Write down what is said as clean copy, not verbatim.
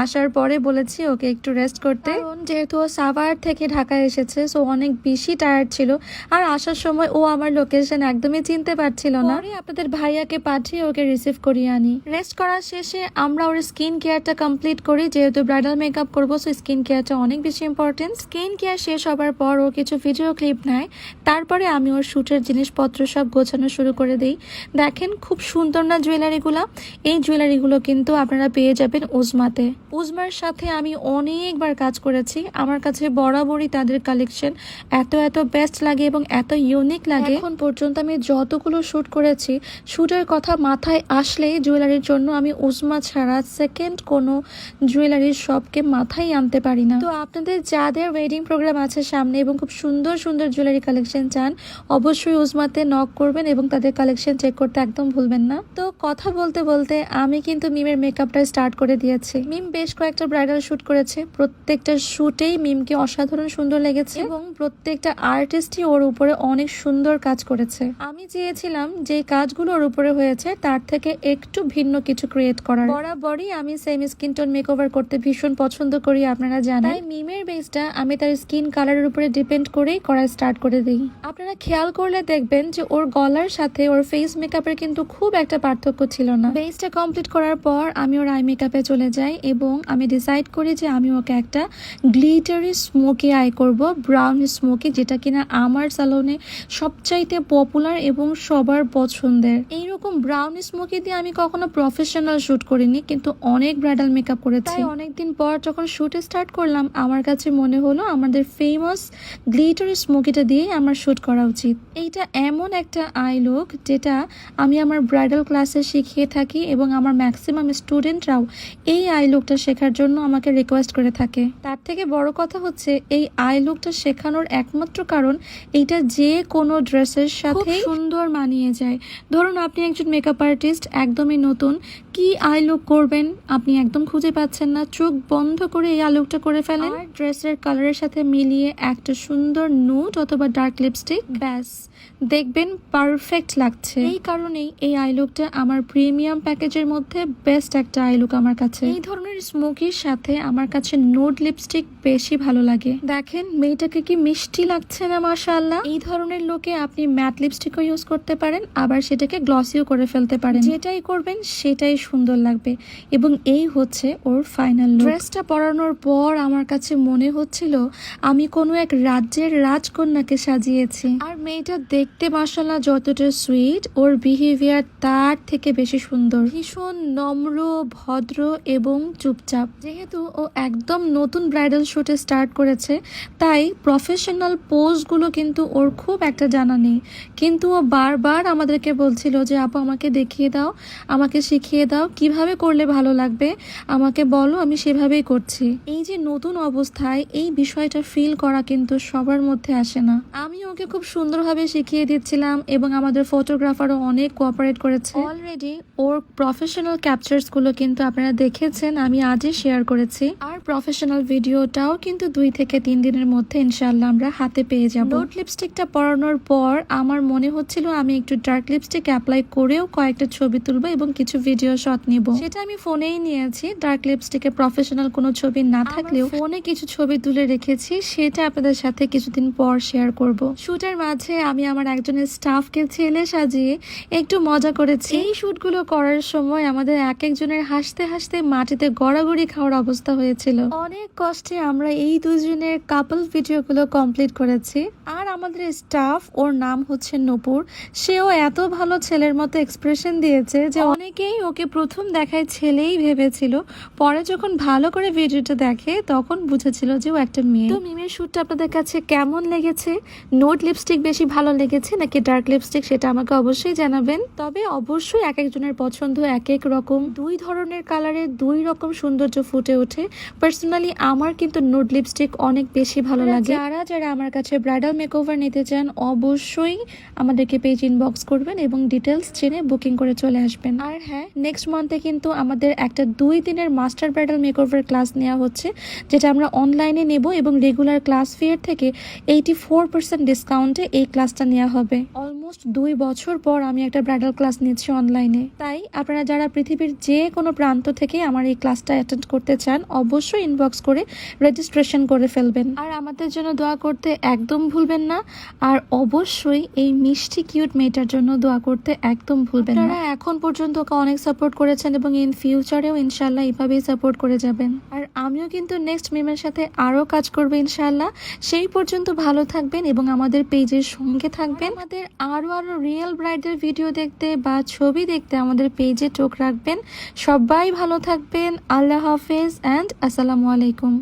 আসার পরে বলেছি ওকে একটু রেস্ট করতে, কারণ যেহেতু ও সাভার থেকে ঢাকায় এসেছে, সো অনেক বেশি টায়ার্ড ছিল। আর আসার সময় ও আমার লোকেশন একদমই চিনতে পারছিল না। পরে আপনাদের ভাইয়াকে পাঠিয়ে ওকে রিসিভ করিয়ে আনি। রেস্ট করার শেষে আমরা ওর স্কিন কেয়ারটা কমপ্লিট করি, যেহেতু ব্রাইডাল মেকআপ করবো, সো স্কিন কেয়ারটা অনেক বেশি ইম্পর্টেন্ট। স্কিন কেয়ার শেষ হবার পর ও কিছু ভিডিও ক্লিপ নেয়, তারপরে আমি ওর শুটের জিনিসপত্র সব গোছানো শুরু করে দিই। দেখেন খুব সুন্দর না জুয়েলারিগুলো? এই জুয়েলারিগুলো কিন্তু আপনারা পেয়ে যাবেন উজমাতে। উজমার সাথে আমি অনেকবার কাজ করেছি, আমার কাছে বরাবরই তাদের কালেকশন এত বেস্ট লাগে এবং এত ইউনিক লাগে। এখন পর্যন্ত আমি যতগুলো শ্যুট করেছি, শ্যুটের কথা মাথায় আসলেই জুয়েলারির জন্য আমি উজমা ছাড়া সেকেন্ড কোনো জুয়েলারির শপকে মাথায় আনতে পারি না। তো আপনাদের যাদের ওয়েডিং প্রোগ্রাম আছে সামনে এবং খুব সুন্দর সুন্দর জুয়েলারি কালেকশন চান, অবশ্যই উজমাতে নক করবেন এবং তাদের কালেকশন চেক করতে একদম ভুলবেন না। তো কথা বলতে বলতে আমি কিন্তু মিমের মেকআপটা স্টার্ট করে দিয়েছি। মিম বেশ কয়েকটা ব্রাইডাল শ্যুট করেছে, প্রত্যেকটা শ্যুটেই মিমকে অসাধারণ সুন্দর লেগেছে এবং প্রত্যেকটা আর্টিস্টই ওর উপরে অনেক সুন্দর কাজ করেছে। আমি চেয়েছিলাম যে কাজগুলো ওর উপরে হয়েছে তার থেকে একটু ভিন্ন কিছু ক্রিয়েট করার। বরাবরই আমি সেম স্কিন টোন মেকওভার করতে ভীষণ পছন্দ করি, আপনারা জানেন। তাই মিমের বেসটা আমি তার স্কিন কালারের উপরে ডিপেন্ড করেই করা স্টার্ট করে দিই। আপনারা খেয়াল করলে দেখবেন যে ওর গলার সাথে ওর ফেস মেকআপের কিন্তু খুব একটা পার্থক্য ছিল না। বেসটা কমপ্লিট করার পর আমি ওর আই মেকআপে চলে যাই এবং আমি ডিসাইড করি যে আমি ওকে একটা গ্লিটারি স্মোকি আই করব, ব্রাউন স্মোকি, যেটা কিনা আমার সালনে সবচাইতে পপুলার এবং সবার পছন্দের। এইরকম ব্রাউন স্মোকি দিয়ে আমি কখনো প্রফেশনাল শুট করিনি, কিন্তু অনেক ব্রাইডাল মেকআপ করেছি। অনেকদিন পর যখন শুট স্টার্ট করলাম, আমার কাছে মনে হলো আমাদের ফেমাস গ্লিটারি স্মোকিটা দিয়ে আমার শুট করা উচিত। এইটা এমন একটা আই লুক যেটা আমি আমার ব্রাইডাল ক্লাসে শিখিয়ে থাকি এবং আমার ম্যাক্সিমাম স্টুডেন্টরাও এই আই লুকটা শেখার জন্য আমাকে রিকোয়েস্ট করে থাকে। তার থেকে বড় কথা হচ্ছে এই আই লুকটা শেখানোর একমাত্র কারণ এইটা যে কোনো ড্রেসের সাথে সুন্দর মানিয়ে যায়। ধরুন আপনি একজন মেকআপ আর্টিস্ট, একদমই নতুন, কি আই লুক করবেন আপনি একদম খুঁজে পাচ্ছেন না, চোখ বন্ধ করে এই আই লুকটা করে ফেলেন, আর ড্রেসের কালারের সাথে মিলিয়ে একটা সুন্দর নুড অথবা ডার্ক লিপস্টিক, ব্যাস দেখবেন পারফেক্ট লাগছে। এই কারণেই এই আই লুকটা আমার প্রিমিয়াম প্যাকেজের মধ্যে বেস্ট একটা আই লুক আমার কাছে। এই ধরনের স্মোকির সাথে আমার কাছে নুড লিপস্টিক বেশি ভালো লাগে। দেখেন মেয়েটাকে কি মিষ্টি লাগছে না মাশাআল্লাহ। এই ধরনের লুকে আপনি ম্যাট লিপস্টিকও ইউজ করতে পারেন, আবার সেটাকে গ্লসিও করে ফেলতে পারেন, যেটাই করবেন সেটাই সুন্দর লাগবে। এবং এই হচ্ছে ওর ফাইনাল লুক। ড্রেসটা পরানোর পর আমার কাছে মনে হচ্ছিল আমি কোনো এক রাজ্যের রাজকন্যাকে সাজিয়েছি। আর মেয়েটা দেখতে মাশাআল্লাহ যতটা সুইট, ওর বিহেভিয়ার তার থেকে বেশি সুন্দর। ভীষণ নম্র, ভদ্র এবং চুপচাপ। যেহেতু ও একদম নতুন ব্রাইডাল শুটে স্টার্ট করেছে, তাই প্রফেশনাল পোজগুলো কিন্তু ওর খুব একটা জানা নেই, কিন্তু ও বারবার আমাদেরকে বলছিল যে আপু আমাকে দেখিয়ে দাও, আমাকে শিখিয়ে দাও, কিভাবে করলে ভালো লাগবে আমাকে বলো, আমি সেভাবেই করছি। এই যে নতুন অবস্থায় এই বিষয়টা ফিল করা কিন্তু সবার মধ্যে আসে না। আমি ওকে খুব সুন্দরভাবে শিখিয়ে দিচ্ছিলাম এবং আমাদের ফটোগ্রাফারও অনেক কোঅপারেট করেছে। অলরেডি ওর প্রফেশনাল ক্যাপচার্স গুলো কিন্তু আপনারা দেখেছেন, আমি আজই শেয়ার করেছি। আর প্রফেশনাল ভিডিওটাও কিন্তু 2 থেকে 3 দিনের মধ্যে ইনশাআল্লাহ আমরা হাতে পেয়ে যাব। নোট লিপস্টিকটা পরানোর পর আমার মনে হচ্ছিল আমি একটু ডার্ক লিপস্টিক অ্যাপ্লাই করেও কয়েকটা ছবি তুলবো এবং কিছু ভিডিও শট নিব। সেটা আমি ফোনেই নিয়েছি, ডার্ক লিপস্টিকে প্রফেশনাল কোনো ছবি না থাকলেও ফোনে কিছু ছবি তুলে রেখেছি, সেটা আপনাদের সাথে কিছুদিন পর শেয়ার করব। শুটের মাঝে আমি আমার একজনের স্টাফকে ছেলে সাজিয়ে একটু মজা করেছি। এই শুটগুলো করার সময় আমাদের এক একজনের হাসতে হাসতে মাটিতে গড়াগড়ি খাওয়ার অবস্থা হয়েছিল। অনেক কষ্টে আমরা এই দুজনের কাপল ভিডিওগুলো কমপ্লিট করেছি। আর আমাদের স্টাফ, ওর নাম হচ্ছে নূপুর, সেও এত ভালো ছেলের মতো এক্সপ্রেশন দিয়েছে যে অনেকেই ওকে প্রথম দেখায় ছেলেই ভেবেছিল, পরে যখন ভালো করে ভিডিওটা দেখে তখন বুঝেছিল যে ও একটা মেয়ে। তো মিমের শুটটা আপনাদের কাছে কেমন লেগেছে? নোট লিপস্টিক বেশি ভালো লেগেছে নাকি ডার্ক লিপস্টিক, সেটা আমাকে অবশ্যই জানাবেন। তবে অবশ্যই এক একজনের পছন্দ এক এক রকম, 2 ধরনের কালারে 2 রকম সৌন্দর্য ফুটে ওঠে। পার্সোনালি আমার কিন্তু নোট লিপস্টিক অনেক বেশি ভালো লাগে। যারা আমার কাছে ব্রাইডাল মেকওভার নিতে চান অবশ্যই আমাদেরকে পেজ ইনবক্স করবেন এবং ডিটেলস জেনে বুকিং করে চলে আসবেন। আর হ্যাঁ, নেক্সট নেক্সট মান্থে কিন্তু আমাদের একটা 2 দিনের মাস্টার ব্রাইডাল মেকওভার ক্লাস নেওয়া হচ্ছে, যেটা আমরা অনলাইনে নেব এবং রেগুলার ক্লাস ফিয়ের থেকে 84% ডিসকাউন্টে এই ক্লাসটা নেওয়া হবে। অলমোস্ট 2 বছর পর আমি একটা ব্রাইডাল ক্লাস নিচ্ছি অনলাইনে। তাই আপনারা যারা পৃথিবীর যে কোনো প্রান্ত থেকে আমার এই ক্লাসটা অ্যাটেন্ড করতে চান, অবশ্যই ইনবক্স করে রেজিস্ট্রেশন করে ফেলবেন। আর আমাদের জন্য দোয়া করতে একদম ভুলবেন না। আর অবশ্যই এই মিষ্টি কিউট মেয়েটার জন্য দোয়া করতে একদম ভুলবেন না। এখন পর্যন্ত ওকে অনেক সাপোর্ট করেছেন এবং ইন ফিউচারেও ইনশাল্লাহ এইভাবেই সাপোর্ট করে যাবেন। আর আমিও কিন্তু নেক্সট মিমের সাথে আরও কাজ করবো ইনশাল্লাহ। সেই পর্যন্ত ভালো থাকবেন এবং আমাদের পেজের সঙ্গে থাকবেন। আমাদের আরও রিয়েল ব্রাইডের ভিডিও দেখতে বা ছবি দেখতে আমাদের পেজে চোখ রাখবেন। সবাই ভালো থাকবেন। আল্লাহ হাফেজ অ্যান্ড আসসালামু আলাইকুম।